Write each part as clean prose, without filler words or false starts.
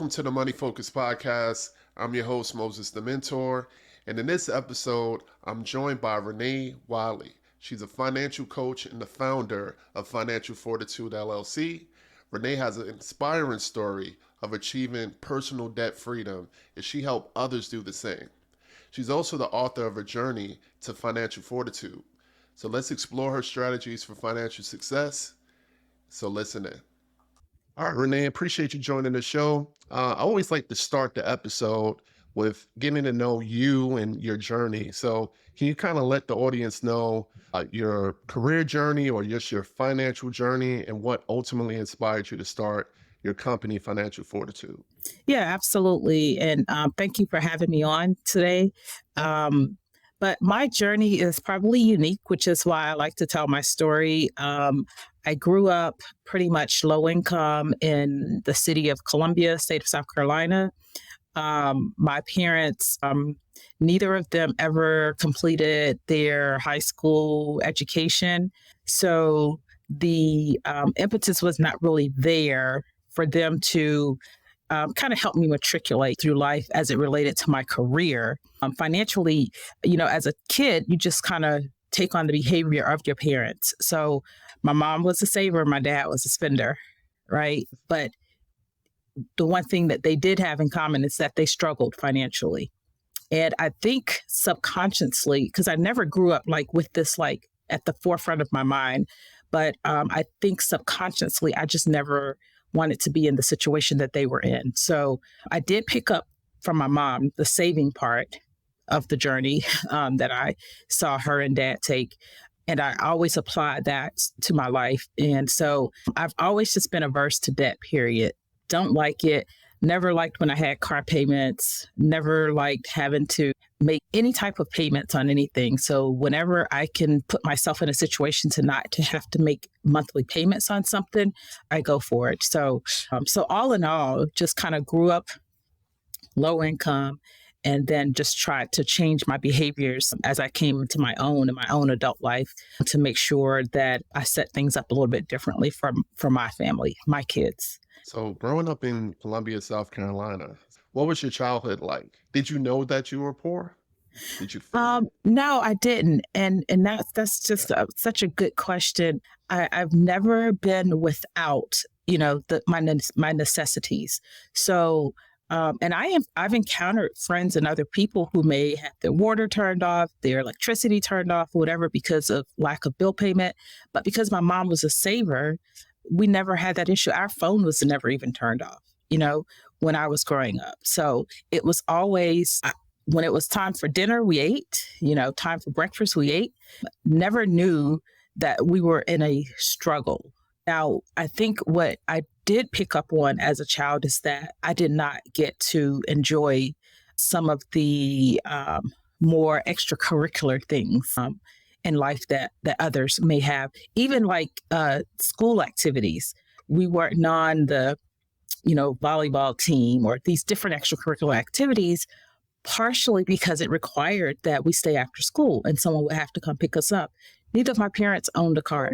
Welcome to the Money Focus Podcast. I'm your host, Moses the Mentor. And in this episode, I'm joined by Renee Whaley. She's a financial coach and the founder of Financial Fortitude LLC. Renee has an inspiring story of achieving personal debt freedom, and she helped others do the same. She's also the author of A Journey to Financial Fortitude. So let's explore her strategies for financial success. So listen in. All right, Renee, appreciate you joining the show. I always like to start the episode with getting to know you and your journey. So can you kind of let the audience know your career journey or just your financial journey and what ultimately inspired you to start your company, Financial Fortitude? Yeah, absolutely. And thank you for having me on today. But my journey is probably unique, which is why I like to tell my story. I grew up pretty much low income in the city of Columbia, state of South Carolina. My parents, neither of them ever completed their high school education. So the impetus was not really there for them to kind of helped me matriculate through life as it related to my career. Financially, as a kid, you just kind of take on the behavior of your parents. So my mom was a saver, my dad was a spender, right? But the one thing that they did have in common is that they struggled financially. And I think subconsciously, because I never grew up like with this like at the forefront of my mind, but I think subconsciously, I just never wanted to be in the situation that they were in. So I did pick up from my mom the saving part of the journey that I saw her and dad take. And I always applied that to my life. And so I've always just been averse to debt, period. Don't like it. Never liked when I had car payments, never liked having to make any type of payments on anything. So whenever I can put myself in a situation to not to have to make monthly payments on something, I go for it. So all in all, just kind of grew up low income and then just tried to change my behaviors as I came into my own in my own adult life to make sure that I set things up a little bit differently from my family, my kids. So growing up in Columbia, South Carolina, what was your childhood like? Did you know that you were poor? Did you feel it? No, I didn't, and that's just such a good question. I've never been without, my necessities. So, and I've encountered friends and other people who may have their water turned off, their electricity turned off, whatever, because of lack of bill payment. But because my mom was a saver, we never had that issue. Our phone was never even turned off, when I was growing up. So it was always when it was time for dinner, we ate, time for breakfast, we ate. Never knew that we were in a struggle. Now, I think what I did pick up on as a child is that I did not get to enjoy some of the more extracurricular things in life that others may have, even like school activities. We weren't on the, volleyball team or these different extracurricular activities, partially because it required that we stay after school and someone would have to come pick us up. Neither of my parents owned a car.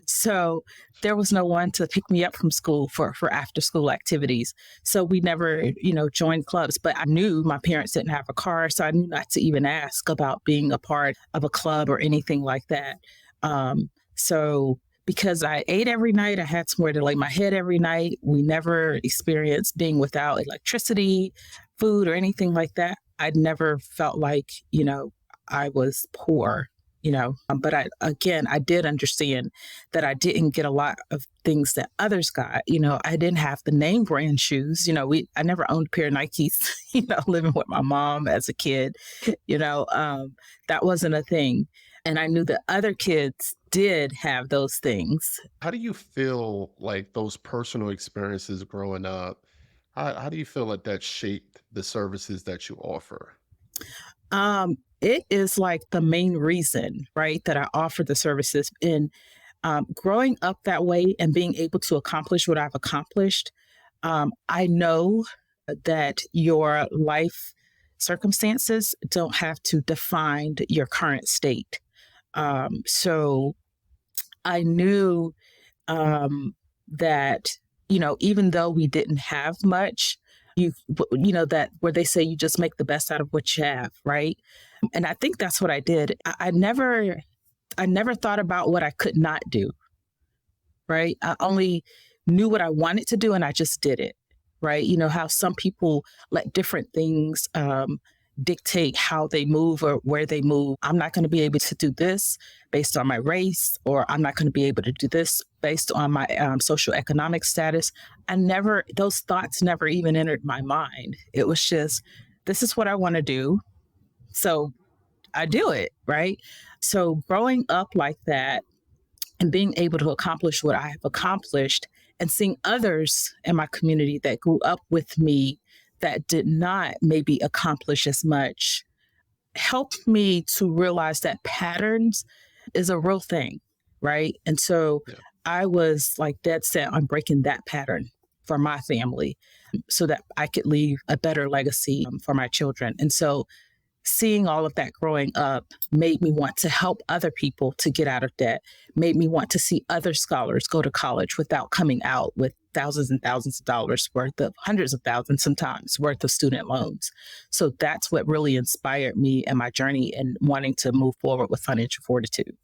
So there was no one to pick me up from school for after school activities. So we never, joined clubs, but I knew my parents didn't have a car. So I knew not to even ask about being a part of a club or anything like that. So because I ate every night, I had somewhere to lay my head every night. We never experienced being without electricity, food, or anything like that. I'd never felt like, I was poor. But I did understand that I didn't get a lot of things that others got. I didn't have the name brand shoes. I never owned a pair of Nikes, living with my mom as a kid, that wasn't a thing. And I knew that other kids did have those things. How do you feel like those personal experiences growing up? How do you feel like that shaped the services that you offer? It is like the main reason, right, that I offer the services. In growing up that way and being able to accomplish what I've accomplished, I know that your life circumstances don't have to define your current state. So I knew that even though we didn't have much, that where they say you just make the best out of what you have, right? And I think that's what I did. I never thought about what I could not do, right? I only knew what I wanted to do and I just did it, right? You know, how some people let different things dictate how they move or where they move. I'm not going to be able to do this based on my race, or I'm not going to be able to do this based on my social economic status. Those thoughts never even entered my mind. It was just, this is what I want to do. So I do it, right? So growing up like that, and being able to accomplish what I have accomplished, and seeing others in my community that grew up with me that did not maybe accomplish as much helped me to realize that patterns is a real thing, right? And so Yeah. I was like dead set on breaking that pattern for my family so that I could leave a better legacy for my children. And so seeing all of that growing up made me want to help other people to get out of debt, made me want to see other scholars go to college without coming out with thousands and thousands of dollars worth of, hundreds of thousands sometimes worth of student loans. So that's what really inspired me in my journey and wanting to move forward with financial fortitude.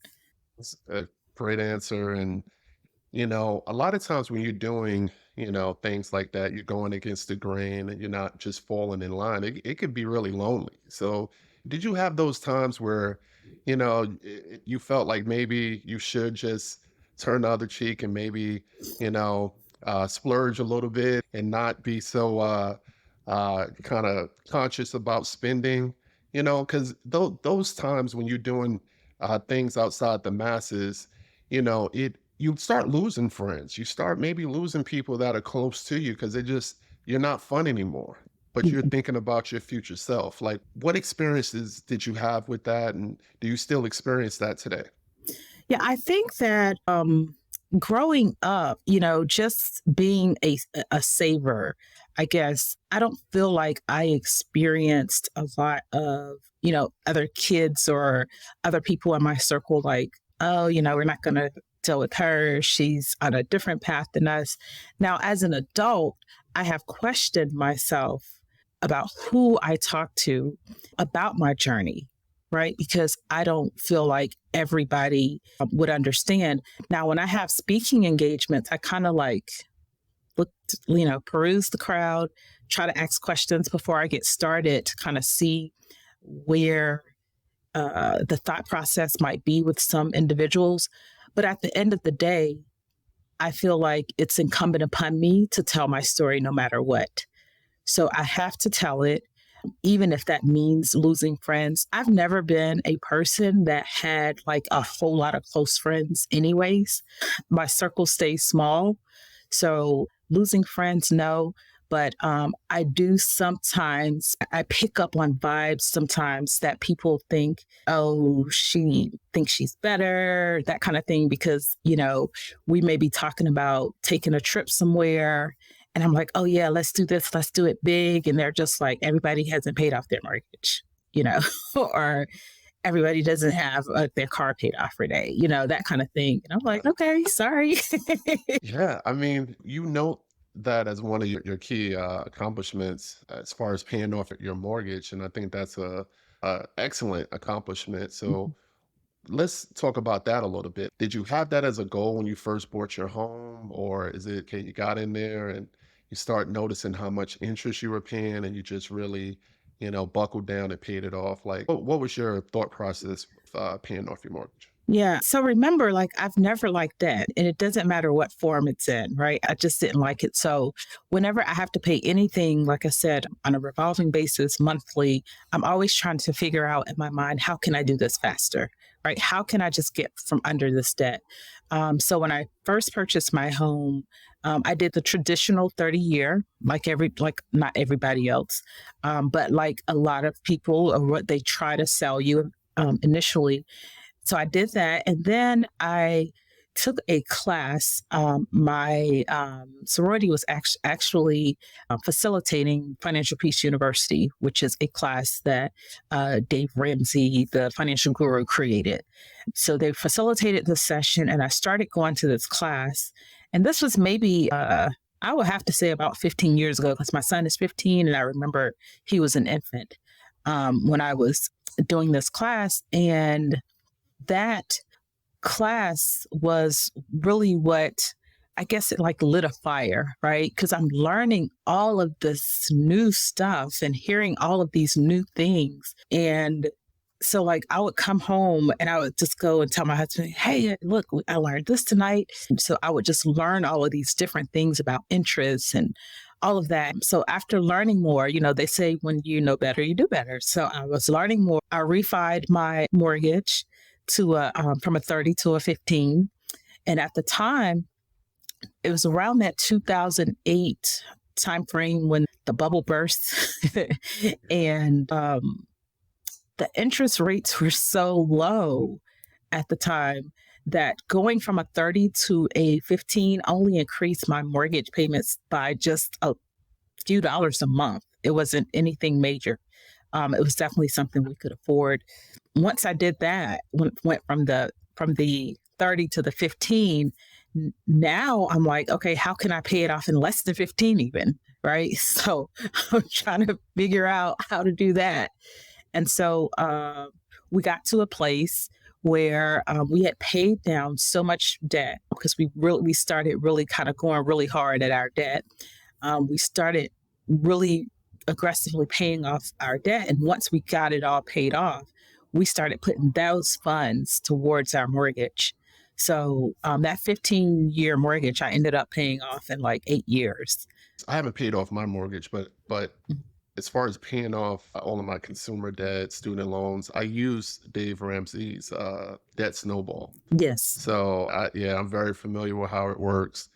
That's a great answer. And a lot of times when you're doing, things like that, you're going against the grain and you're not just falling in line. It could be really lonely. So, did you have those times where, you felt like maybe you should just turn the other cheek and maybe, splurge a little bit and not be so kind of conscious about spending, because those times when you're doing things outside the masses, you start losing friends. You start maybe losing people that are close to you because you're not fun anymore, but you're thinking about your future self. Like, what experiences did you have with that? And do you still experience that today? Yeah, I think that growing up, just being a saver, I guess, I don't feel like I experienced a lot of, other kids or other people in my circle like, oh, we're not going to deal with her. She's on a different path than us. Now, as an adult, I have questioned myself about who I talk to about my journey, right? Because I don't feel like everybody would understand. Now, when I have speaking engagements, I kind of like look, peruse the crowd, try to ask questions before I get started to kind of see where the thought process might be with some individuals. But at the end of the day, I feel like it's incumbent upon me to tell my story no matter what. So I have to tell it, even if that means losing friends. I've never been a person that had like a whole lot of close friends, anyways. My circle stays small. So losing friends, no. But I do sometimes, I pick up on vibes sometimes that people think, oh, she thinks she's better, that kind of thing, because, we may be talking about taking a trip somewhere. And I'm like, oh, yeah, let's do this. Let's do it big. And they're just like, everybody hasn't paid off their mortgage, or everybody doesn't have their car paid off for day, that kind of thing. And I'm like, okay, sorry. Yeah, I mean, you note that as one of your key accomplishments as far as paying off your mortgage, and I think that's a excellent accomplishment. So let's talk about that a little bit. Did you have that as a goal when you first bought your home, or is it okay, you got in there and you start noticing how much interest you were paying and you just really, buckled down and paid it off? Like, what was your thought process paying off your mortgage? Yeah. So remember, like, I've never liked that. And it doesn't matter what form it's in, right? I just didn't like it. So whenever I have to pay anything, like I said, on a revolving basis monthly, I'm always trying to figure out in my mind, how can I do this faster? Right? How can I just get from under this debt? So when I first purchased my home, I did the traditional 30-year, like not everybody else, but like a lot of people, or what they try to sell you initially. So I did that. And then I took a class. My sorority was actually facilitating Financial Peace University, which is a class that Dave Ramsey, the financial guru, created. So they facilitated the session, and I started going to this class. And this was maybe I would have to say about 15 years ago, because my son is 15 and I remember he was an infant when I was doing this class. And that class was really what, I guess, it like lit a fire, right? Because I'm learning all of this new stuff and hearing all of these new things. And so, like, I would come home and I would just go and tell my husband, hey, look, I learned this tonight. So I would just learn all of these different things about interests and all of that. So after learning more, they say when you know better, you do better. So I was learning more. I refied my mortgage to from a 30 to a 15. And at the time, it was around that 2008 time frame when the bubble burst. And the interest rates were so low at the time that going from a 30 to a 15 only increased my mortgage payments by just a few dollars a month. It wasn't anything major. It was definitely something we could afford. Once I did that, went from the 30 to the 15, now I'm like, okay, how can I pay it off in less than 15 even, right? So I'm trying to figure out how to do that. And so we got to a place where we had paid down so much debt because we started really kind of going really hard at our debt. We started really aggressively paying off our debt. And once we got it all paid off, we started putting those funds towards our mortgage. So that 15-year mortgage, I ended up paying off in like 8 years. I haven't paid off my mortgage, but as far as paying off all of my consumer debt, student loans, I use Dave Ramsey's debt snowball. Yes. So I'm very familiar with how it works.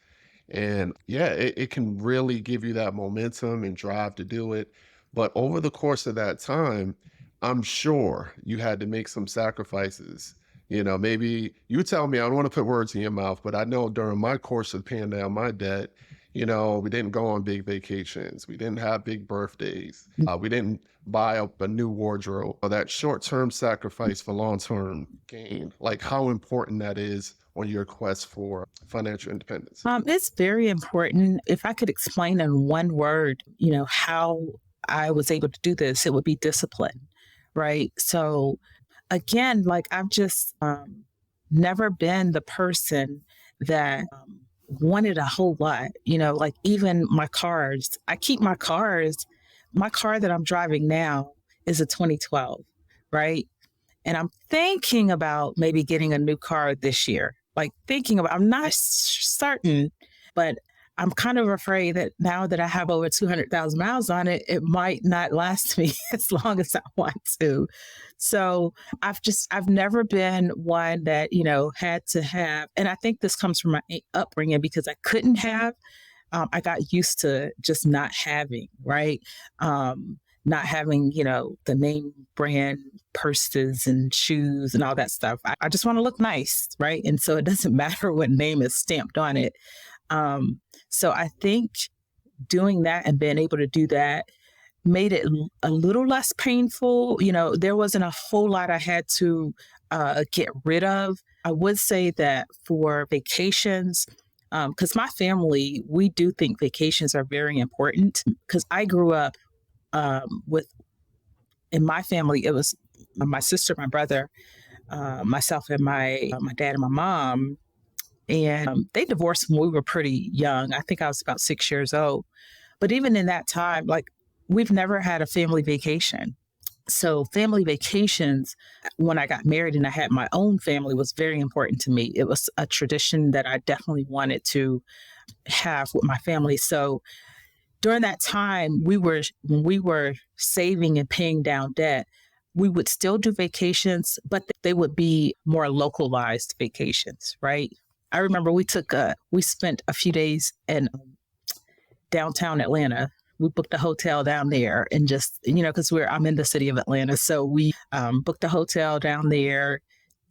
And yeah, it can really give you that momentum and drive to do it. But over the course of that time, I'm sure you had to make some sacrifices. Maybe you tell me, I don't want to put words in your mouth, but I know during my course of paying down my debt, we didn't go on big vacations. We didn't have big birthdays. We didn't buy up a new wardrobe. Or that short-term sacrifice for long-term gain, like how important that is on your quest for financial independence. It's very important. If I could explain in one word, how I was able to do this, it would be discipline, right? So again, like I've just never been the person that wanted a whole lot, like even my cars. I keep my cars. My car that I'm driving now is a 2012, right? And I'm thinking about maybe getting a new car this year. I'm not certain, but I'm kind of afraid that now that I have over 200,000 miles on it, it might not last me as long as I want to. So I've never been one that, had to have, and I think this comes from my upbringing because I couldn't have. I got used to just not having, right? Not having, the name brand purses and shoes and all that stuff. I just want to look nice, right? And so it doesn't matter what name is stamped on it. So I think doing that and being able to do that made it a little less painful. There wasn't a whole lot I had to get rid of. I would say that for vacations, because my family, we do think vacations are very important because I grew up in my family, it was my sister, my brother, myself, and my dad and my mom. And they divorced when we were pretty young. I think I was about 6 years old. But even in that time, like we've never had a family vacation. So family vacations, when I got married and I had my own family, was very important to me. It was a tradition that I definitely wanted to have with my family. So during that time, when we were saving and paying down debt, we would still do vacations, but they would be more localized vacations, right? I remember we spent a few days in downtown Atlanta. We booked a hotel down there and just, because I'm in the city of Atlanta. So we booked a hotel down there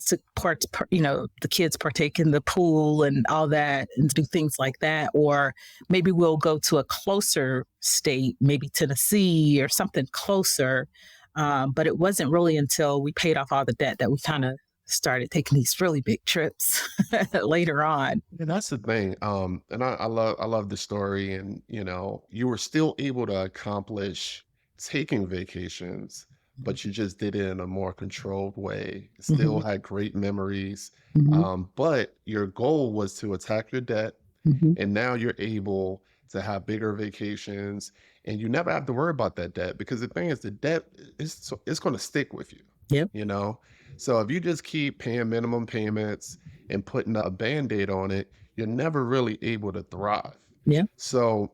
to the kids partake in the pool and all that and do things like that. Or maybe we'll go to a closer state, maybe Tennessee or something closer. But it wasn't really until we paid off all the debt that we kind of started taking these really big trips later on. And that's the thing. And I love the story, and you were still able to accomplish taking vacations, but you just did it in a more controlled way. Still Hmm. had great memories. Hmm. But your goal was to attack your debt, Hmm. and now you're able to have bigger vacations, and you never have to worry about that debt, because the thing is, the debt it's going to stick with you, Yep. you know. So if you just keep paying minimum payments and putting a band-aid on it, you're never really able to thrive. Yep. So,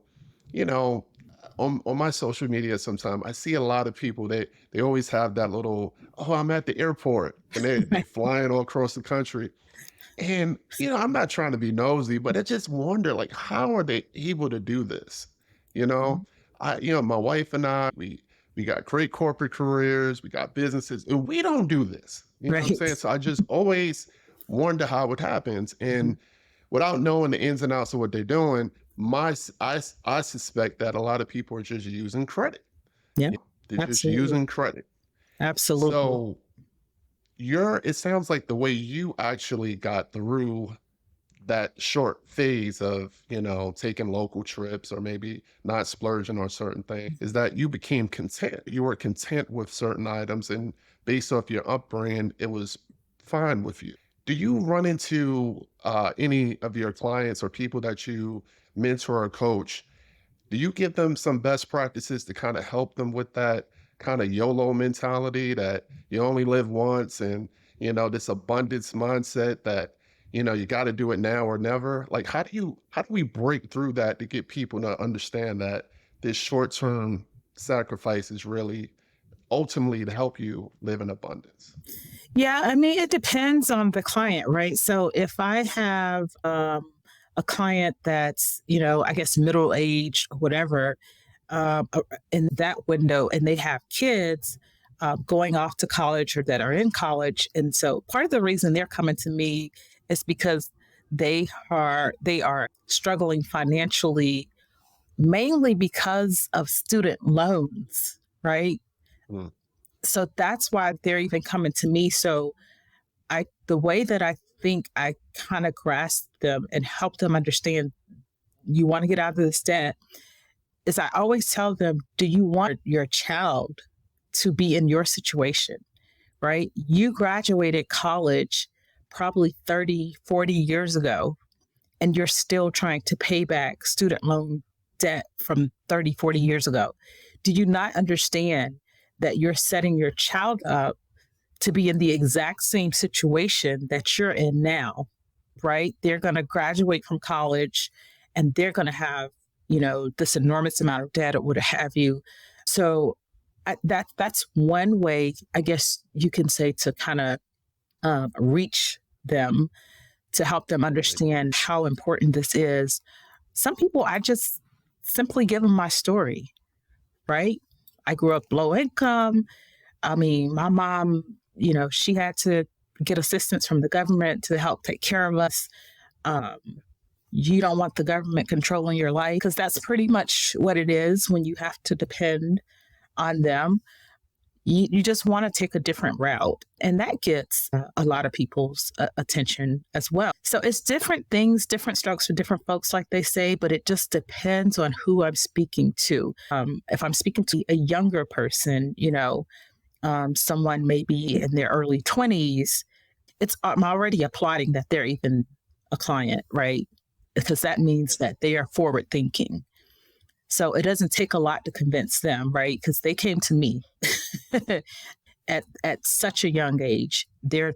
you know, on my social media, sometimes I see a lot of people, they always have that little, oh, I'm at the airport, and they Right. flying all across the country. And, I'm not trying to be nosy, but I just wonder, like, how are they able to do this? You know, my wife and I, we got great corporate careers, we got businesses, and we don't do this. You know what I'm Right. saying? So I just always wonder how it happens. And without knowing the ins and outs of what they're doing, I suspect that a lot of people are just using credit. Yeah. They're just Absolutely. using credit. Absolutely. So it sounds like the way you actually got through that short phase of, taking local trips or maybe not splurging on certain things, is that you became content. You were content with certain items, and based off your upbringing, it was fine with you. Do you run into any of your clients or people that you mentor or coach? Do you give them some best practices to kind of help them with that kind of YOLO mentality, that you only live once, and, this abundance mindset that, you got to do it now or never? Like, how do we break through that to get people to understand that this short-term sacrifice is really ultimately to help you live in abundance? Yeah, I mean, it depends on the client, right? So if I have a client that's, I guess middle aged, whatever, in that window, and they have kids going off to college or that are in college, and so part of the reason they're coming to me is because they are struggling financially, mainly because of student loans, right? Mm, So that's why they're even coming to me. So the way that I think I kind of grasp them and help them understand, you want to get out of this debt, is I always tell them, do you want your child to be in your situation, right? You graduated college probably 30, 40 years ago, and you're still trying to pay back student loan debt from 30, 40 years ago. Do you not understand that you're setting your child up to be in the exact same situation that you're in now, right? They're going to graduate from college and they're going to have, this enormous amount of debt or what have you. So that's one way, I guess you can say, to kind of reach them, to help them right. understand how important this is. Some people, I just simply give them my story, right? I grew up low income. I mean, my mom, she had to get assistance from the government to help take care of us. Um, you don't want the government controlling your life, because that's pretty much what it is when you have to depend on them. You just want to take a different route. And that gets a lot of people's attention as well. So it's different things, different strokes for different folks, like they say, but it just depends on who I'm speaking to. If I'm speaking to a younger person, someone maybe in their early 20s, I'm already applauding that they're even a client, right? Because that means Yes. that they are forward thinking. So it doesn't take a lot to convince them, right? Because they came to me at such a young age. They're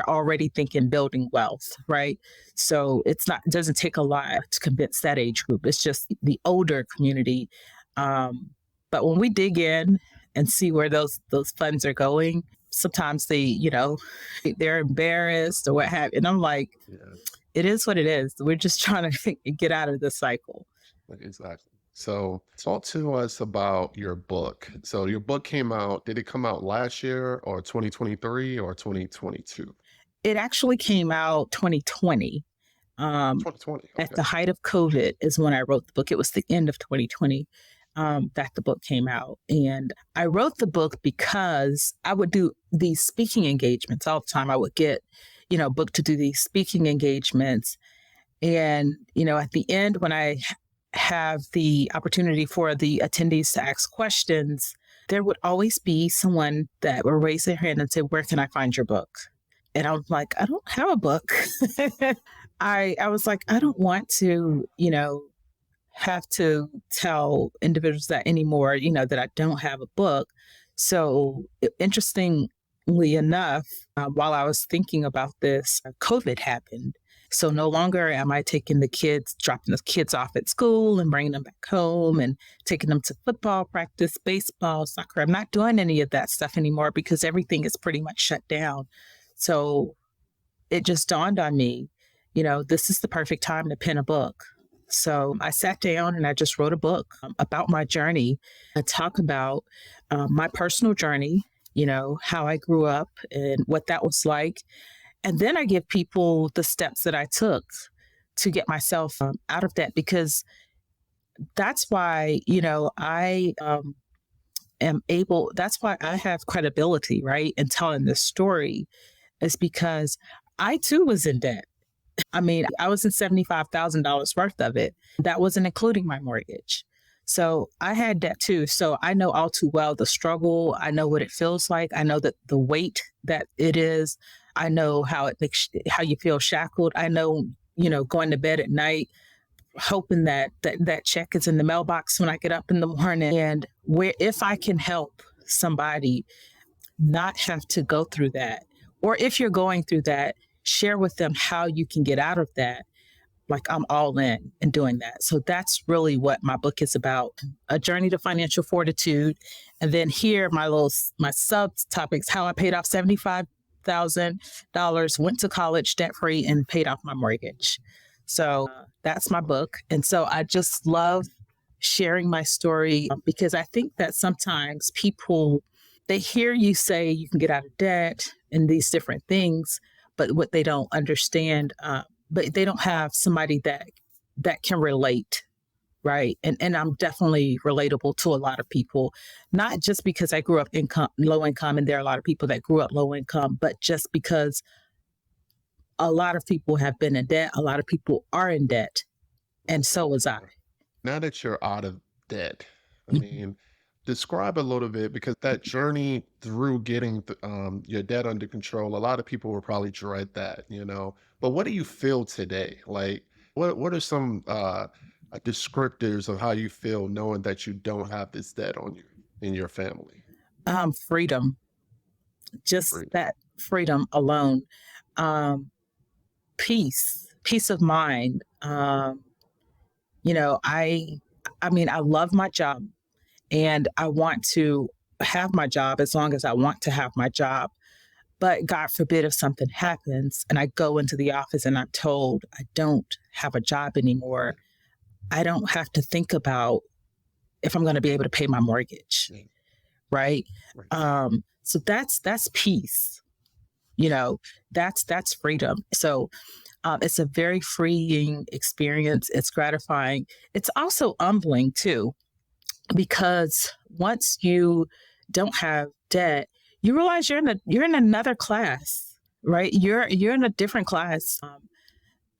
already thinking building wealth, right? So it doesn't take a lot to convince that age group. It's just the older community. But when we dig in and see where those funds are going, sometimes they're embarrassed or what have you. And I'm like, Yeah. it is what it is. We're just trying to get out of the cycle. Exactly. So talk to us about your book. So your book came out, did it come out last year or 2023 or 2022? It actually came out 2020. Um, 2020. at Okay. the height of COVID is when I wrote the book. It was the end of 2020. that the book came out. And I wrote the book because I would do these speaking engagements all the time. I would get, booked to do these speaking engagements. And, at the end, when I have the opportunity for the attendees to ask questions, there would always be someone that would raise their hand and say, "Where can I find your book?" And I was like, "I don't have a book." I was like, I don't want to, have to tell individuals that anymore, that I don't have a book. So, interestingly enough, while I was thinking about this, COVID happened. So no longer am I taking the kids, dropping the kids off at school and bringing them back home and taking them to football practice, baseball, soccer. I'm not doing any of that stuff anymore because everything is pretty much shut down. So it just dawned on me, this is the perfect time to pen a book. So I sat down and I just wrote a book about my journey. I talk about my personal journey, how I grew up and what that was like. And then I give people the steps that I took to get myself out of debt, because that's why, I am able, that's why I have credibility, right, in telling this story, is because I too was in debt. I mean, I was in $75,000 worth of it. That wasn't including my mortgage. So I had debt too. So I know all too well the struggle. I know what it feels like. I know that the weight that it is. I know how it makes, how you feel shackled. I know, going to bed at night, hoping that check is in the mailbox when I get up in the morning. And where, if I can help somebody not have to go through that, or if you're going through that, share with them how you can get out of that. Like, I'm all in doing that. So that's really what my book is about: a journey to financial fortitude. And then here, my subtopics: how I paid off $75,000, went to college debt free, and paid off my mortgage. So that's my book. And so I just love sharing my story, because I think that sometimes people, they hear you say you can get out of debt and these different things, but what they don't understand, but they don't have somebody that can relate, right? And I'm definitely relatable to a lot of people, not just because I grew up low income, and there are a lot of people that grew up low income, but just because a lot of people have been in debt, a lot of people are in debt, and so was I. Now that you're out of debt, I Mhm. mean, describe a little bit, because that journey through getting your debt under control, a lot of people will probably dread that. But what do you feel today? Like, what are some descriptors of how you feel knowing that you don't have this debt on you in your family? Freedom, just Freedom. that freedom alone. Um, peace of mind. You know, I mean, I love my job, and I want to have my job as long as I want to have my job. But God forbid if something happens and I go into the office and I'm told I don't have a job anymore, I don't have to think about if I'm going to be able to pay my mortgage, Right. right? Right. So that's peace. That's freedom. So it's a very freeing experience. It's gratifying. It's also humbling too, because once you don't have debt, you realize you're in another class, right? You're in a different class,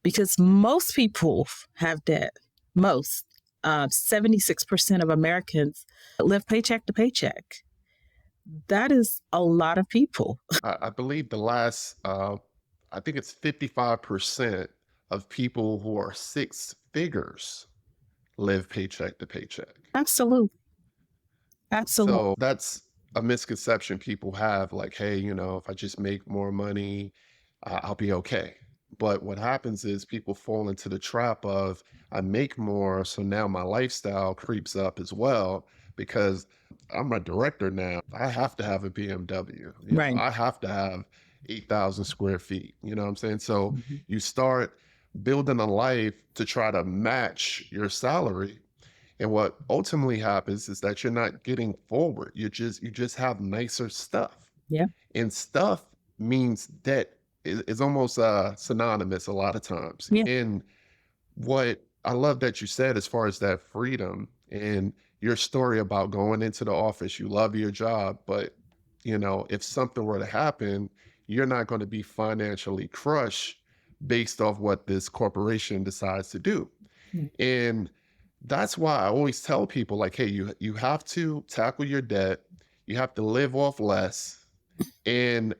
because most people have debt. Most 76% of Americans live paycheck to paycheck. That is a lot of people. I believe the last, I think it's 55% of people who are six figures live paycheck to paycheck. Absolutely, absolutely. So that's a misconception people have, like, hey, if I just make more money, I'll be okay. But what happens is people fall into the trap of, I make more, so now my lifestyle creeps up as well, because I'm a director now. I have to have a BMW, Right. I have to have 8,000 square feet. You know what I'm saying? So Mhm. you start building a life to try to match your salary, and what ultimately happens is that you're not getting forward. You just have nicer stuff. Yeah. And stuff means debt is almost synonymous a lot of times. Yeah. And what I love that you said as far as that freedom, and your story about going into the office, you love your job, but if something were to happen, you're not going to be financially crushed based off what this corporation decides to do. Mm. And that's why I always tell people, like, hey, you have to tackle your debt, you have to live off less, and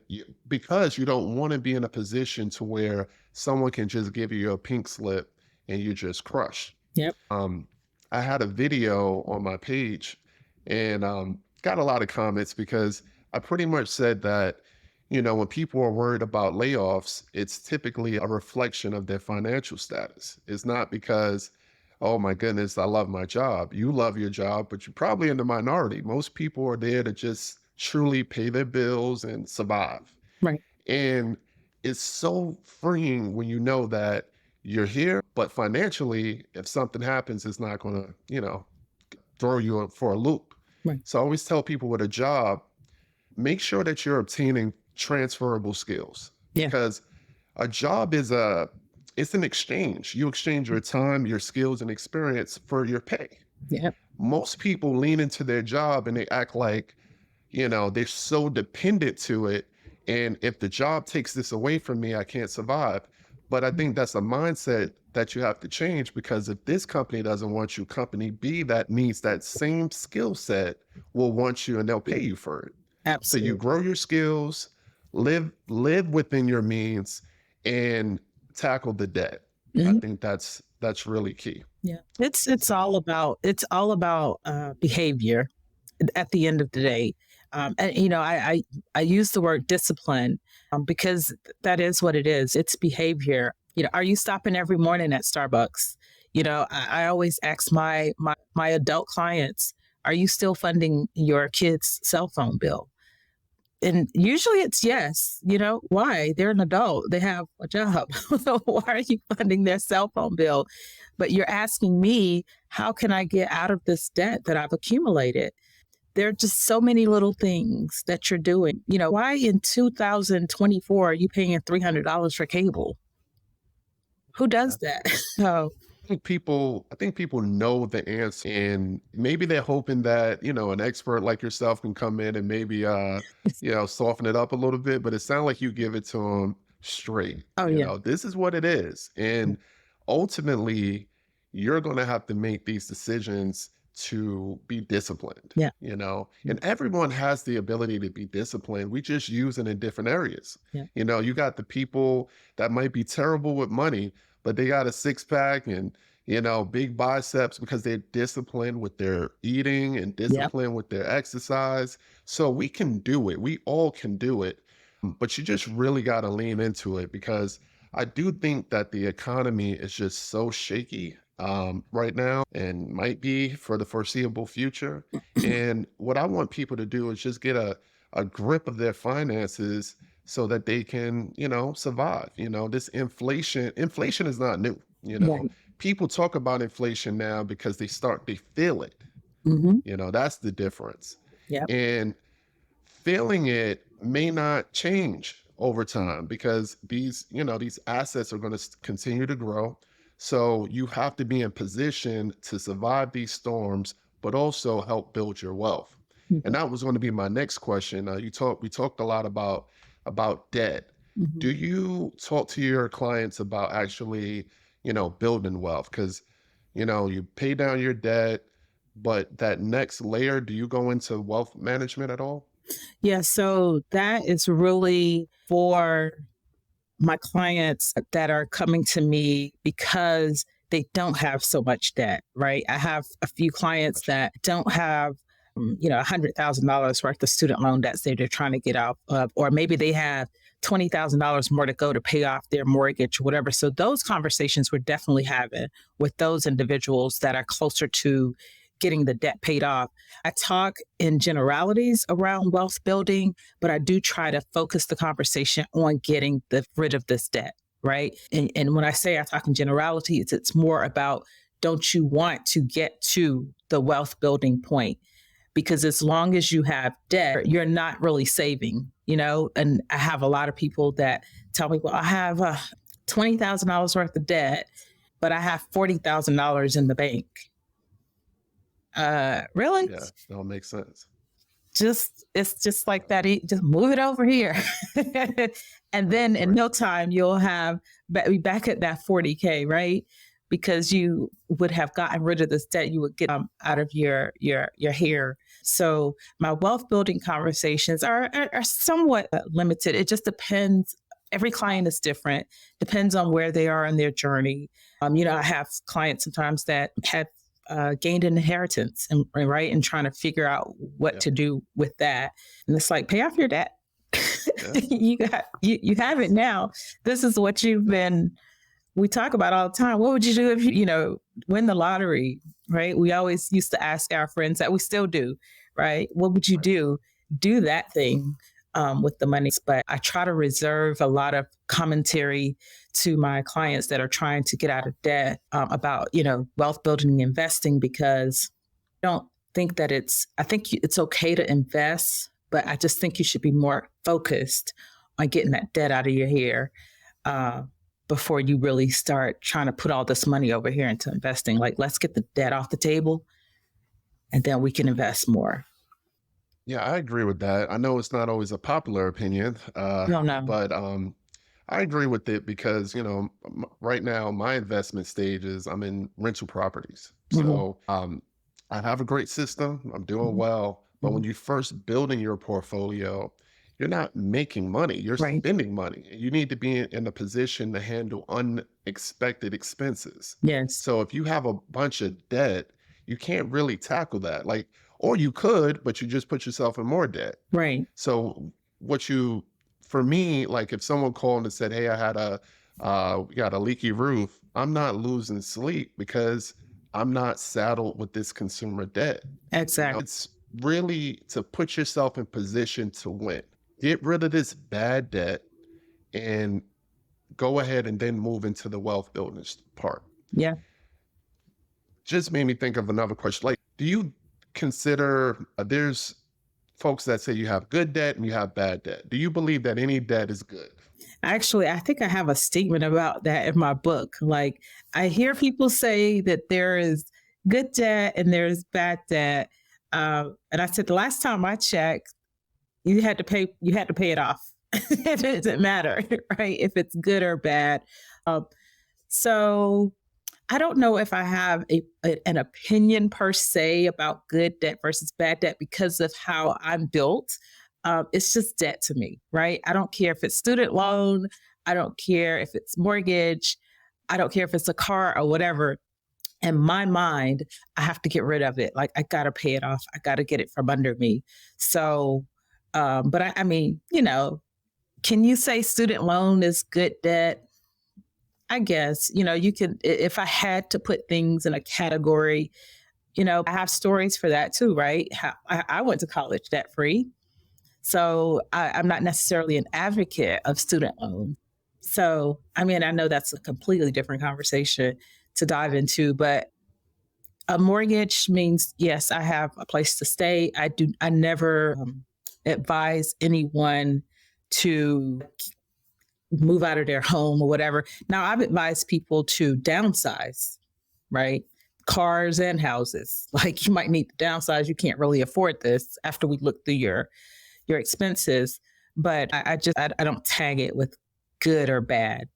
because you don't want to be in a position to where someone can just give you a pink slip and you just crush. Yep. I had a video on my page and got a lot of comments because I pretty much said that, when people are worried about layoffs, it's typically a reflection of their financial status. It's not because, oh my goodness, I love my job. You love your job, but you're probably in the minority. Most people are there to just truly pay their bills and survive. Right. And it's so freeing when you know that you're here, but financially, if something happens, it's not going to, throw you for a loop. Right. So I always tell people with a job, make sure that you're obtaining transferable skills, Yeah. because a job it's an exchange. You exchange your time, your skills and experience for your pay. Yep. Most people lean into their job and they act like, they're so dependent to it. And if the job takes this away from me, I can't survive. But I think that's a mindset that you have to change, because if this company doesn't want you, company B that needs that same skill set will want you and they'll pay you for it. So you Absolutely. grow your skills, live within your means, and tackle the debt. I Mhm. think that's really key. Yeah. It's all about behavior at the end of the day. And I use the word discipline because that is what it is. It's behavior. Are you stopping every morning at Starbucks? I always ask my adult clients, are you still funding your kid's cell phone bill? And usually it's yes. Why? They're an adult. They have a job. So why are you funding their cell phone bill? But you're asking me, how can I get out of this debt that I've accumulated? There are just so many little things that you're doing. Why in 2024 are you paying $300 for cable? Who does that? So, I think people know the answer, and maybe they're hoping that, an expert like yourself can come in and maybe soften it up a little bit, but it sounds like you give it to them straight. oh, yeah. This is what it is. And ultimately, you're going to have to make these decisions to be disciplined, Yeah. and everyone has the ability to be disciplined. We just use it in different areas. Yeah. You got the people that might be terrible with money, but they got a six pack and, big biceps because they're disciplined with their eating and Yep. disciplined with their exercise. So we can do it. We all can do it. But you just really got to lean into it, because I do think that the economy is just so shaky right now, and might be for the foreseeable future. And what I want people to do is just get a grip of their finances so that they can, survive. This inflation is not new. Right. People talk about inflation now because they feel it. Mm-hmm. That's the difference. Yep. And feeling it may not change over time, because these assets are going to continue to grow. So you have to be in position to survive these storms, but also help build your wealth. And that was going to be my next question. We talked a lot about debt. Mm-hmm. Do you talk to your clients about actually, building wealth? Because, you pay down your debt, but that next layer, do you go into wealth management at all? Yeah. So that is really for my clients that are coming to me because they don't have so much debt, right? I have a few clients Gotcha. that don't have, $100,000 worth of student loan debts that they're trying to get out of, or maybe they have $20,000 more to go to pay off their mortgage, whatever. So those conversations we're definitely having with those individuals that are closer to getting the debt paid off. I talk in generalities around wealth building, but I do try to focus the conversation on getting rid of this debt, right? And when I say I talk in generalities, it's more about, don't you want to get to the wealth building point? Because as long as you have debt, you're not really saving, And I have a lot of people that tell me, well, I have $20,000 worth of debt, but I have $40,000 in the bank. Really? Yeah, that all makes sense. It's just like that. Just move it over here. And then in Right. no time, you'll be back at that 40K, right? Because you would have gotten rid of this debt you would get out of your hair. So my wealth building conversations are somewhat limited. It just depends. Every client is different. Depends on where they are in their journey. I have clients sometimes that have gained an inheritance and trying to figure out what Yeah. to do with that. And it's like, pay off your debt. Yeah. You have it now. This is what we talk about all the time. What would you do if you win the lottery, right? We always used to ask our friends that, we still do, right? What would you Right. do that thing with the money? But I try to reserve a lot of commentary to my clients that are trying to get out of debt about, wealth building and investing, because I don't think that I think it's okay to invest, but I just think you should be more focused on getting that debt out of your hair before you really start trying to put all this money over here into investing. Like, let's get the debt off the table and then we can invest more. Yeah, I agree with that. I know it's not always a popular opinion, No, no. but I agree with it because, right now my investment stage is I'm in rental properties. Mm-hmm. So I have a great system. I'm doing Mm-hmm. well. But Mm-hmm. when you first building your portfolio, you're not making money, you're Right. spending money. You need to be in a position to handle unexpected expenses. Yes. So if you have a bunch of debt, you can't really tackle that. Like, or you could, but you just put yourself in more debt. Right. So for me, like if someone called and said, "Hey, we got a leaky roof," I'm not losing sleep because I'm not saddled with this consumer debt. Exactly. It's really to put yourself in position to win. Get rid of this bad debt and go ahead and then move into the wealth building part. Yeah. Just made me think of another question. Like, do you consider there's folks that say you have good debt and you have bad debt. Do you believe that any debt is good? Actually, I think I have a statement about that in my book. Like, I hear people say that there is good debt and there's bad debt. And I said the last time I checked, you had to pay it off. It doesn't matter, right? If it's good or bad. So I don't know if I have an opinion per se about good debt versus bad debt because of how I'm built. It's just debt to me, right? I don't care if it's student loan. I don't care if it's mortgage. I don't care if it's a car or whatever. In my mind, I have to get rid of it. Like, I got to pay it off. I got to get it from under me. So, but I mean, can you say student loan is good debt? I guess, you can, if I had to put things in a category, I have stories for that too, right? I went to college debt free. So I'm not necessarily an advocate of student loan. So, I mean, I know that's a completely different conversation to dive into, but a mortgage means, yes, I have a place to stay. I never advise anyone to move out of their home or whatever. Now, I've advised people to downsize, right? Cars and houses. Like, you might need to downsize. You can't really afford this after we look through your expenses. But I don't tag it with good or bad.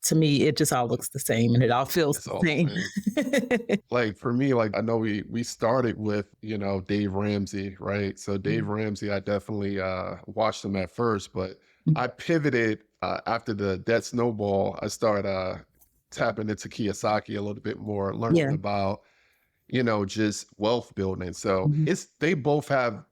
To me, it just all looks the same and it all feels It's the all the same. same. Like for me, like I know we started with, Dave Ramsey, right? So Dave Ramsey, I definitely watched him at first, but I pivoted after the debt snowball. I started tapping into Kiyosaki a little bit more, learning Yeah. about, just wealth building. So Mhm. they both have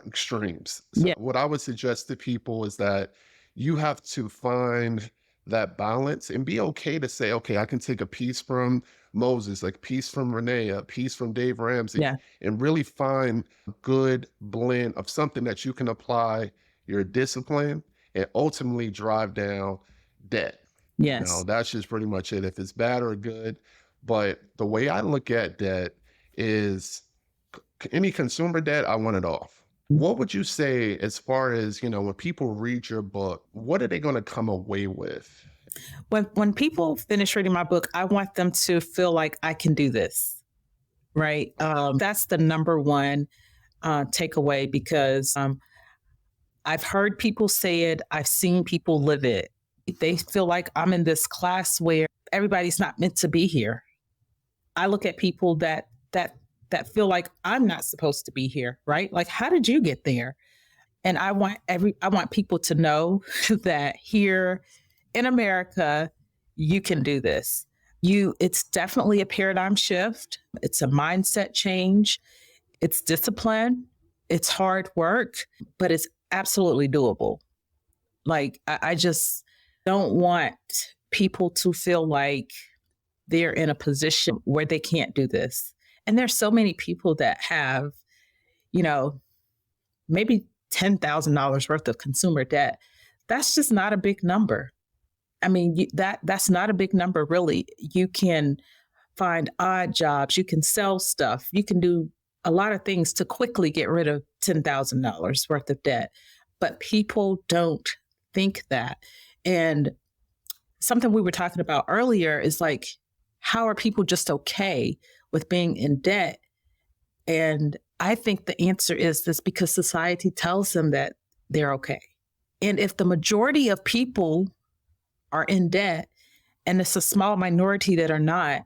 extremes. So Yeah. what I would suggest to people is that you have to find that balance and be okay to say, okay, I can take a piece from Moses, like piece from Renee, a piece from Dave Ramsey, Yeah. and really find a good blend of something that you can apply your discipline and ultimately drive down debt. Yes. That's just pretty much it. If it's bad or good. But the way I look at debt is any consumer debt, I want it off. What would you say as far as, when people read your book, what are they going to come away with? When people finish reading my book, I want them to feel like I can do this. right? That's the number one takeaway because I've heard people say it, I've seen people live it. They feel like I'm in this class where everybody's not meant to be here. I look at people that feel like I'm not supposed to be here, right? Like, how did you get there? And I want people to know that here in America, you can do this. It's definitely a paradigm shift. It's a mindset change. It's discipline. It's hard work, but it's absolutely doable. Like, I just don't want people to feel like they're in a position where they can't do this. And there's so many people that have, you know, maybe $10,000 worth of consumer debt. That's just not a big number. I mean, that's not a big number, really. You can find odd jobs, you can sell stuff, you can do a lot of things to quickly get rid of $10,000 worth of debt. But people don't think that. And something we were talking about earlier is like, how are people just okay with being in debt? And I think the answer is this because society tells them that they're okay. And if the majority of people are in debt and it's a small minority that are not,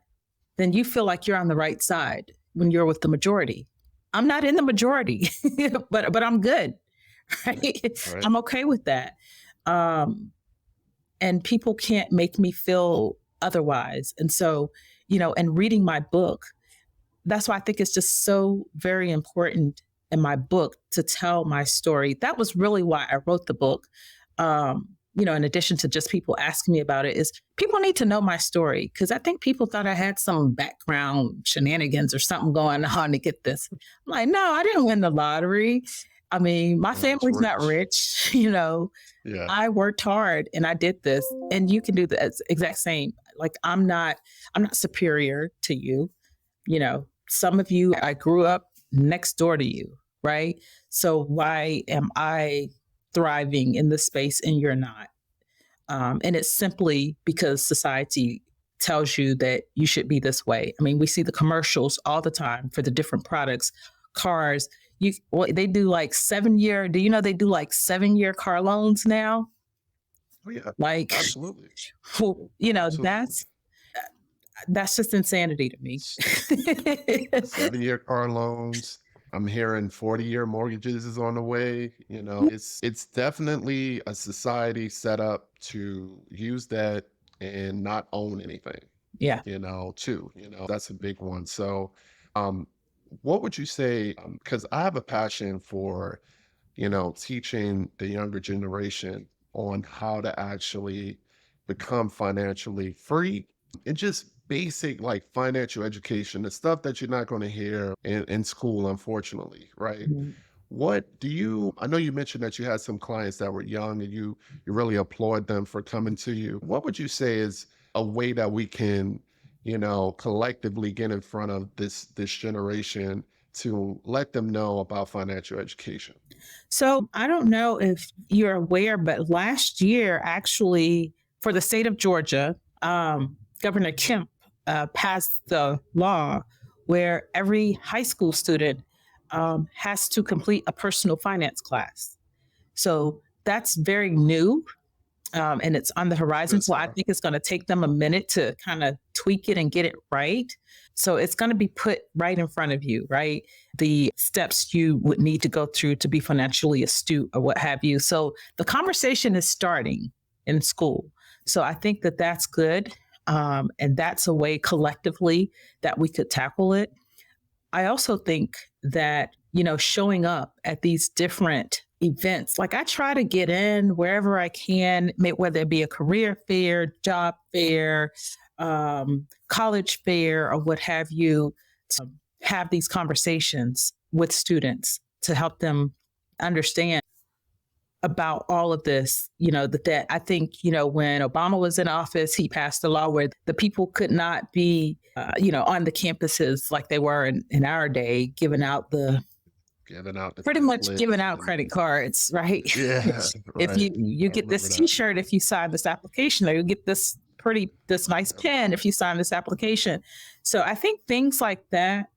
then you feel like you're on the right side when you're with the majority. I'm not in the majority, but I'm good. Right? Right. I'm okay with that. And people can't make me feel otherwise. And so, and reading my book, that's why I think it's just so very important in my book to tell my story. That was really why I wrote the book. In addition to just people asking me about it, is people need to know my story because I think people thought I had some background shenanigans or something going on to get this. I'm like, no, I didn't win the lottery. I mean, my family's not rich, Yeah. I worked hard and I did this, and you can do the exact same. Like, I'm not superior to you. Some of you, I grew up next door to you, right? So why am I thriving in this space and you're not? And it's simply because society tells you that you should be this way. I mean, we see the commercials all the time for the different products, cars. They do like 7-year. Do you know they do like 7-year car loans now? Oh yeah, Like, absolutely. well, Absolutely. that's just insanity to me. 7-year car loans. I'm hearing 40-year mortgages is on the way. It's definitely a society set up to use that and not own anything. Yeah. Too. That's a big one. So, what would you say? Because I have a passion for, teaching the younger generation on how to actually become financially free and just basic like financial education, the stuff that you're not going to hear in school, unfortunately, right? Mhm. I know you mentioned that you had some clients that were young and you really applaud them for coming to you. What would you say is a way that we can, collectively get in front of this generation to let them know about financial education? So I don't know if you're aware, but last year, actually, for the state of Georgia, Governor Kemp passed the law where every high school student has to complete a personal finance class. So that's very new, and it's on the horizon. Good So I stuff. think it's going to take them a minute to kind of tweak it and get it right. So it's going to be put right in front of you, right? The steps you would need to go through to be financially astute or what have you. So the conversation is starting in school. So I think that that's good. And that's a way collectively that we could tackle it. I also think that, showing up at these different events, like I try to get in wherever I can, whether it be a career fair, job fair, college fair, or what have you, to have these conversations with students to help them understand about all of this, the debt. I think, when Obama was in office, he passed a law where the people could not be, on the campuses like they were in our day, giving out Giving out the pretty much giving pamphlets out and credit cards, right? yeah, If right. you I get remember this that. T-shirt if you sign this application, or you get this nice Yeah. pen if you sign this application. So I think things like that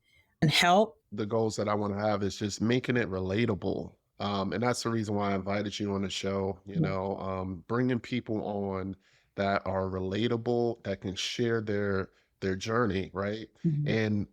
and help. The goals that I want to have is just making it relatable. And that's the reason why I invited you on the show, bringing people on that are relatable, that can share their journey, right? Mhm. And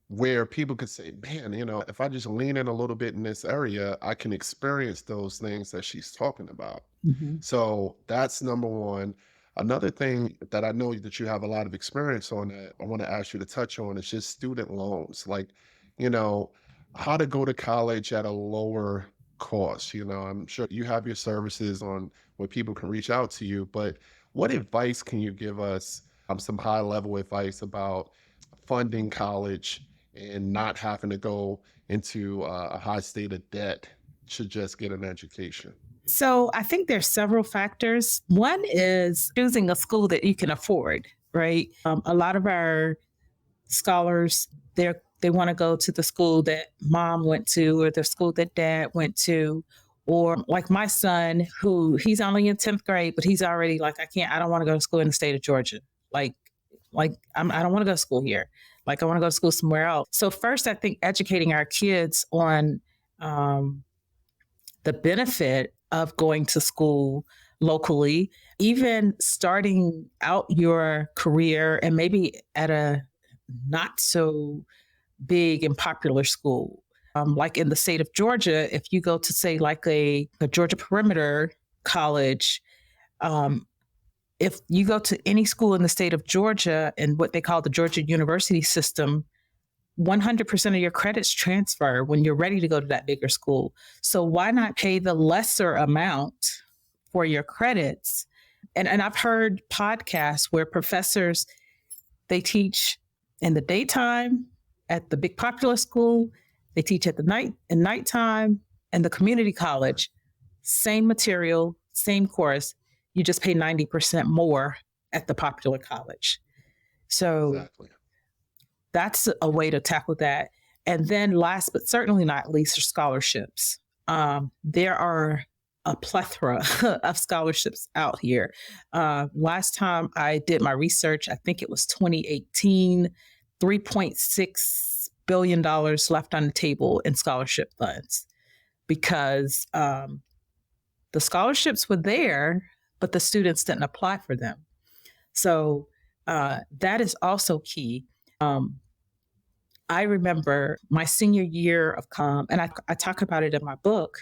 where people could say, man, if I just lean in a little bit in this area, I can experience those things that she's talking about. Mhm. So that's number one. Another thing that I know that you have a lot of experience on that I want to ask you to touch on is just student loans. Like, you know, how to go to college at a lower cost. I'm sure you have your services on where people can reach out to you, but what advice can you give us, some high level advice about funding college and not having to go into a high state of debt to just get an education? So I think there's several factors. One is choosing a school that you can afford, right? A lot of our scholars, they want to go to the school that mom went to or the school that dad went to. Or like my son, who he's only in 10th grade, but he's already like, I don't want to go to school in the state of Georgia. Like, I don't want to go to school here. Like, I want to go to school somewhere else. So first, I think educating our kids on um, the benefit of going to school locally, even starting out your career and maybe at a not so big and popular school. Like in the state of Georgia, if you go to, say, like a Georgia perimeter college, um, if you go to any school in the state of Georgia and what they call the Georgia University system, 100% of your credits transfer when you're ready to go to that bigger school. So why not pay the lesser amount for your credits? And I've heard podcasts where professors, they teach in the daytime at the big popular school, they teach at the nighttime, and the community college, same material, same course. You just pay 90% more at the popular college. So Exactly. that's a way to tackle that. And then, last but certainly not least, are scholarships. There are a plethora of scholarships out here. Last time I did my research, I think it was 2018, $3.6 billion left on the table in scholarship funds because the scholarships were there, but the students didn't apply for them. So that is also key. I remember my senior year of and I talk about it in my book,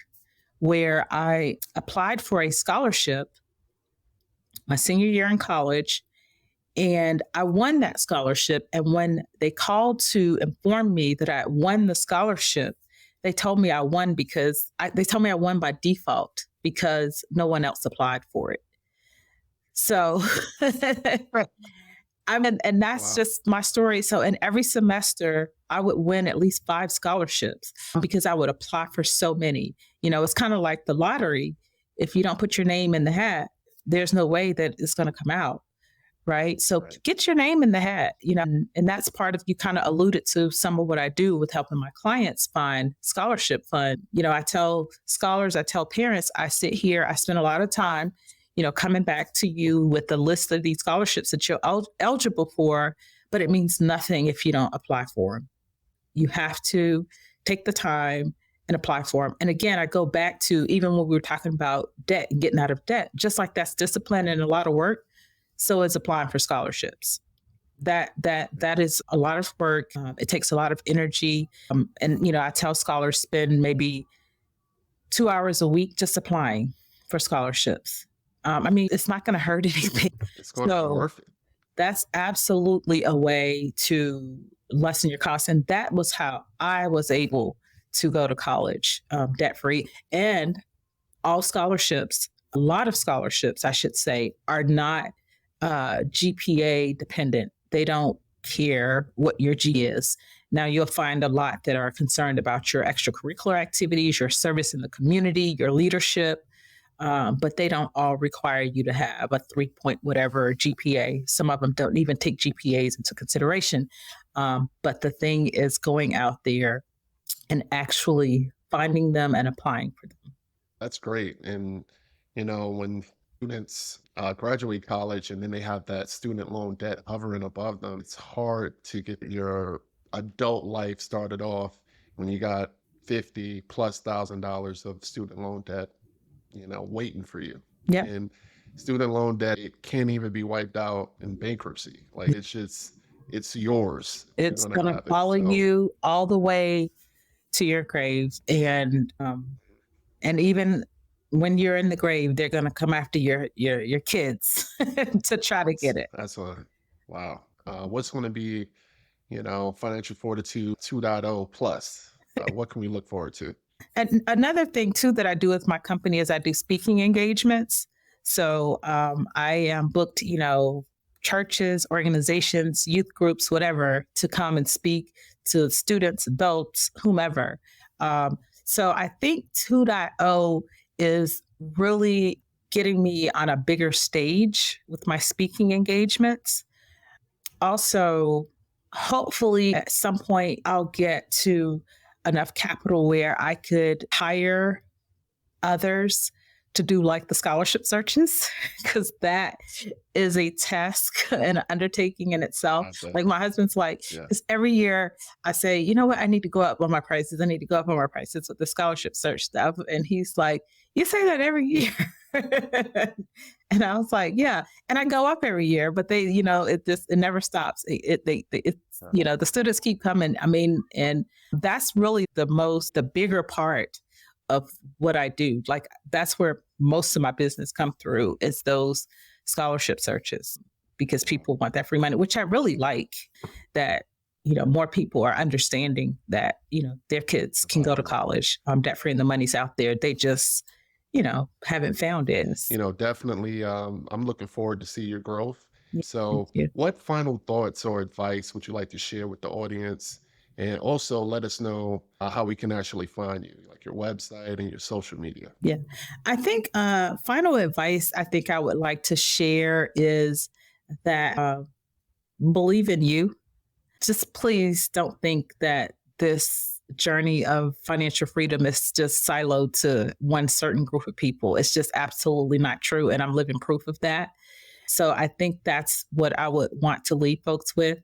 where I applied for a scholarship my senior year in college, and I won that scholarship. And when they called to inform me that I won the scholarship, they told me I won they told me I won by default because no one else applied for it. So I mean, and that's Wow. just my story. So in every semester, I would win at least 5 scholarships because I would apply for so many. It's kind of like the lottery. If you don't put your name in the hat, there's no way that it's going to come out. Right. So Right. get your name in the hat, and that's part of, you kind of alluded to some of what I do with helping my clients find scholarship fund. I tell scholars, I tell parents, I sit here, I spend a lot of time coming back to you with a list of these scholarships that you're eligible for, but it means nothing if you don't apply for them. You have to take the time and apply for them. And again, I go back to even when we were talking about debt and getting out of debt, just like that's discipline and a lot of work, so is applying for scholarships. That is a lot of work. It takes a lot of energy. And I tell scholars spend maybe 2 hours a week just applying for scholarships. I mean, it's not going to hurt anything. It's going to be So worth it. that's absolutely a way to lessen your costs. And that was how I was able to go to college debt free. And all scholarships, a lot of scholarships, I should say, are not GPA dependent. They don't care what your G is. Now, you'll find a lot that are concerned about your extracurricular activities, your service in the community, your leadership, but they don't all require you to have a 3 point whatever GPA. Some of them don't even take GPAs into consideration. But the thing is going out there and actually finding them and applying for them. That's great. And, when students graduate college and then they have that student loan debt hovering above them, it's hard to get your adult life started off when you got 50 plus $1,000 of student loan debt, waiting for you. Yeah. And student loan debt, it can't even be wiped out in bankruptcy. Like it's yours. You're It's gonna going to have it. follow So you all the way to your grave. And even when you're in the grave, they're going to come after your kids to try to get it. that's wow. What's going to be, Financial Fortitude 2.0 plus? What can we look forward to? And another thing too that I do with my company is I do speaking engagements. So I am booked, churches, organizations, youth groups, whatever, to come and speak to students, adults, whomever. So I think 2.0 is really getting me on a bigger stage with my speaking engagements. Also, hopefully at some point I'll get to enough capital where I could hire others to do like the scholarship searches, because that is a task and an undertaking in itself. Like my husband's like, because every year I say, you know what, I need to go up on my prices. I need to go up on my prices with the scholarship search stuff. And he's like, you say that every year. And I was like, yeah. And I go up every year, but they, it never stops. The students keep coming. I mean, and that's really the bigger part of what I do. Like that's where most of my business come through is those scholarship searches, because people want that free money, which I really like, that, more people are understanding that, their kids can go to college debt free and the money's out there. They just, haven't found it. Definitely. I'm looking forward to see your growth. Yeah. So what final thoughts or advice would you like to share with the audience? And also let us know how we can actually find you, like your website and your social media. Yeah. I think final advice I think I would like to share is that believe in you. Just please don't think that this journey of financial freedom is just siloed to one certain group of people. It's just absolutely not true. And I'm living proof of that. So I think that's what I would want to leave folks with.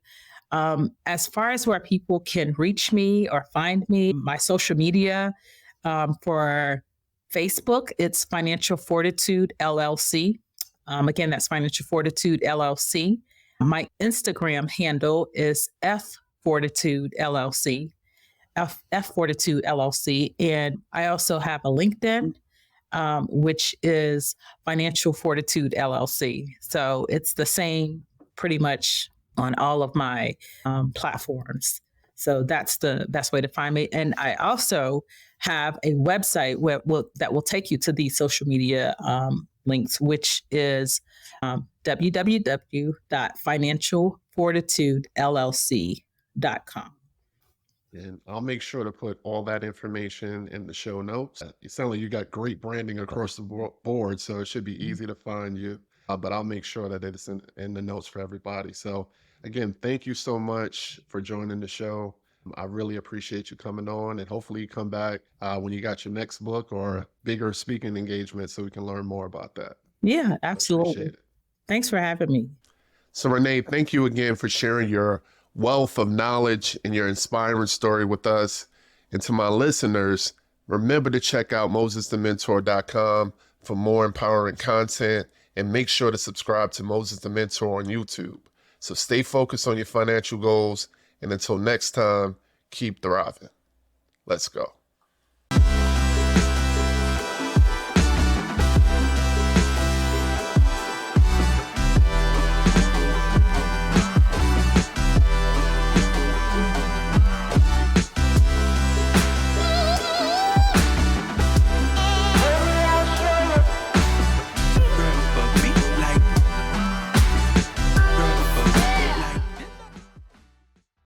As far as where people can reach me or find me, my social media, for Facebook, it's Financial Fortitude LLC. Again, that's Financial Fortitude LLC. My Instagram handle is F Fortitude LLC. F Fortitude LLC. And I also have a LinkedIn, which is Financial Fortitude LLC. So it's the same pretty much on all of my platforms. So that's the best way to find me. And I also have a website that will take you to these social media links, which is www.financialfortitudellc.com. And I'll make sure to put all that information in the show notes. You sound like you got great branding across the board, so it should be easy to find you. But I'll make sure that it's in the notes for everybody. So again, thank you so much for joining the show. I really appreciate you coming on, and hopefully you come back when you got your next book or bigger speaking engagement so we can learn more about that. Yeah, absolutely. Thanks for having me. So Renee, thank you again for sharing your wealth of knowledge and your inspiring story with us. And to my listeners, remember to check out mosesthementor.com for more empowering content, and make sure to subscribe to Moses the Mentor on YouTube. So stay focused on your financial goals, and until next time, keep thriving. Let's go.